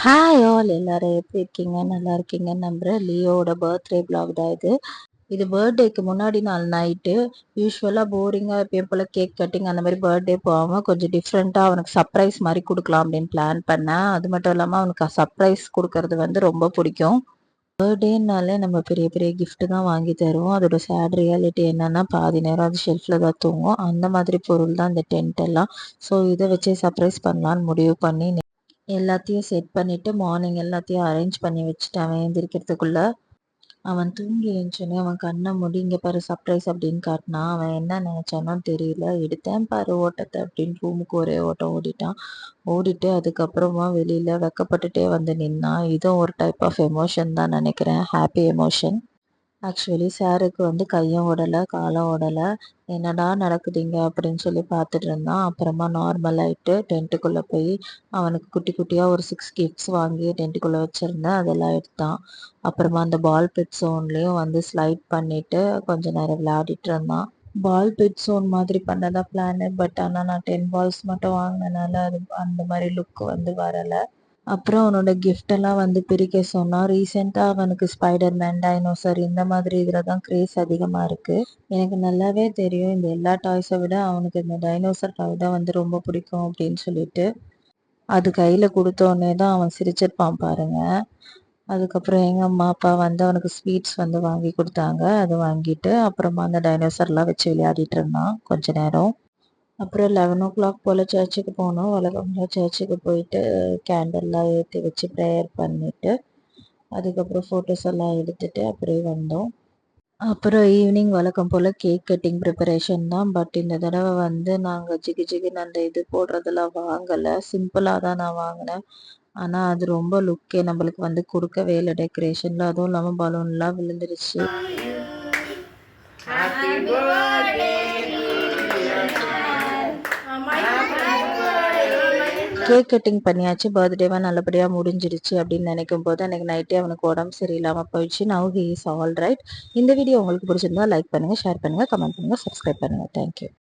Hi all எல்லாரும் எப்படி இருக்கீங்க? நல்லா இருக்கீங்கன்னு நம்புறேன். லியோவோட பர்த்டே vlog தான் இது. இது பர்த்டேக்கு முன்னாடி நாள் நைட்டு. யூஸ்வலா போரிங்கா எப்பயும் போல கேக் கட்டிங் அந்த மாதிரி பர்த்டே போகாம கொஞ்சம் டிஃப்ரெண்டா அவனுக்கு சர்ப்ரைஸ் மாதிரி கொடுக்கலாம் அப்படின்னு பிளான் பண்ணேன். அது மட்டும் இல்லாம அவனுக்கு சர்ப்ரைஸ் கொடுக்கறது வந்து ரொம்ப பிடிக்கும். பர்த்டேனாலே நம்ம பெரிய பெரிய gift தான் வாங்கி தருவோம். அதோட சேட் ரியாலிட்டி என்னன்னா பாதி நேரம் அது ஷெல்ஃப்ல தான் தூங்கும். அந்த மாதிரி பொருள் தான் இந்த டென்ட் எல்லாம். ஸோ இதை வச்சே சர்ப்ரைஸ் பண்ணலான்னு முடிவு பண்ணி எல்லாத்தையும் செட் பண்ணிட்டு மார்னிங் எல்லாத்தையும் அரேஞ்ச் பண்ணி வச்சுட்டு அவன் எந்திரிக்கிறதுக்குள்ள அவன் தூங்கி எழுந்தோடனே அவன் கண்ணை மூடி இங்க பாரு சர்ப்ரைஸ் அப்படின்னு காட்டினான். அவன் என்ன நினைச்சானோ தெரியல. எடுத்தேன் பாரு ஓட்டத்தை அப்படின்னு ரூமுக்கு ஒரே ஓட்டம் ஓடிட்டான். ஓடிட்டு அதுக்கப்புறமா வெளியில வெக்கப்பட்டுட்டே வந்து நின்னான். இதுவும் ஒரு டைப் ஆஃப் எமோஷன் தான் நினைக்கிறேன், ஹாப்பி எமோஷன். ஆக்சுவலி சாருக்கு வந்து கையும் ஓடலை காலும் ஓடலை. என்னடா நடக்குதுங்க அப்படின்னு சொல்லி பார்த்துட்டு இருந்தான். அப்புறமா நார்மல் ஆயிட்டு டென்ட்டுக்குள்ளே போய் அவனுக்கு குட்டி குட்டியாக ஒரு 6 கிஃப்ட்ஸ் வாங்கி டென்ட்டுக்குள்ளே வச்சுருந்தேன், அதெல்லாம் எடுத்தான். அப்புறமா அந்த பால் பெட் ஜோன்லேயும் வந்து ஸ்லைட் பண்ணிட்டு கொஞ்ச நேரம் விளையாடிட்டு இருந்தான். பால் பெட் ஜோன் மாதிரி பண்ணதான் பிளானு. பட் ஆனால் நான் 10 பால்ஸ் மட்டும் வாங்கினனால அது அந்த மாதிரி லுக் வந்து வரலை. அப்புறம் அவனோட gift எல்லாம் வந்து பிரிக்க சொன்னான். ரீசெண்டா அவனுக்கு ஸ்பைடர்மேன், டைனோசர் இந்த மாதிரி இதுல தான் கிரேஸ் அதிகமா இருக்கு. எனக்கு நல்லாவே தெரியும் இந்த எல்லா டாய்ஸை விட அவனுக்கு இந்த டைனோசர் டாய் தான் வந்து ரொம்ப பிடிக்கும் அப்படின்னு சொல்லிட்டு. அது கையில கொடுத்தோடனே தான் அவன் சிரிச்சிருப்பான் பாருங்க. அதுக்கப்புறம் எங்க அம்மா அப்பா வந்து அவனுக்கு ஸ்வீட்ஸ் வந்து வாங்கி கொடுத்தாங்க. அது வாங்கிட்டு அப்புறமா அந்த டைனோசர்லாம் வச்சு விளையாடிட்டு இருந்தான் கொஞ்ச நேரம். அப்புறம் 11 போல் சர்ச்சுக்கு போனோம். வழக்கம்போல சர்ச்சுக்கு போயிட்டு கேண்டல்லாம் ஏற்றி வச்சு ப்ரேயர் பண்ணிட்டு அதுக்கப்புறம் ஃபோட்டோஸ் எல்லாம் எடுத்துட்டு அப்படியே வந்தோம். அப்புறம் ஈவினிங் வழக்கம் போல் கேக் கட்டிங் ப்ரிப்பரேஷன் தான். பட் இந்த தடவை வந்து நாங்கள் ஜிகு ஜிகுன்னு அந்த இது போடுறதெல்லாம் வாங்கலை. சிம்பிளாக தான் நான் வாங்கினேன். ஆனால் அது ரொம்ப லுக்கே நம்மளுக்கு வந்து கொடுக்கவே இல்லை டெக்கரேஷனில். அதுவும் இல்லாமல் பலூன்லாம் விழுந்துருச்சு. கேக் கட்டிங் பண்ணியாச்சு. பர்த்டேவா நல்லபடியாக முடிஞ்சிருச்சு அப்படின்னு நினைக்கும் போது அன்றைக்கி நைட்டே அவனுக்கு உடம்பு சரியில்லாமல் போயிடுச்சு. Now he is all right. இந்த வீடியோ உங்களுக்கு பிடிச்சிருந்தா லைக் பண்ணுங்கள், ஷேர் பண்ணுங்கள், கமெண்ட் பண்ணுங்கள், சப்ஸ்கிரைப் பண்ணுங்கள். தேங்க்யூ.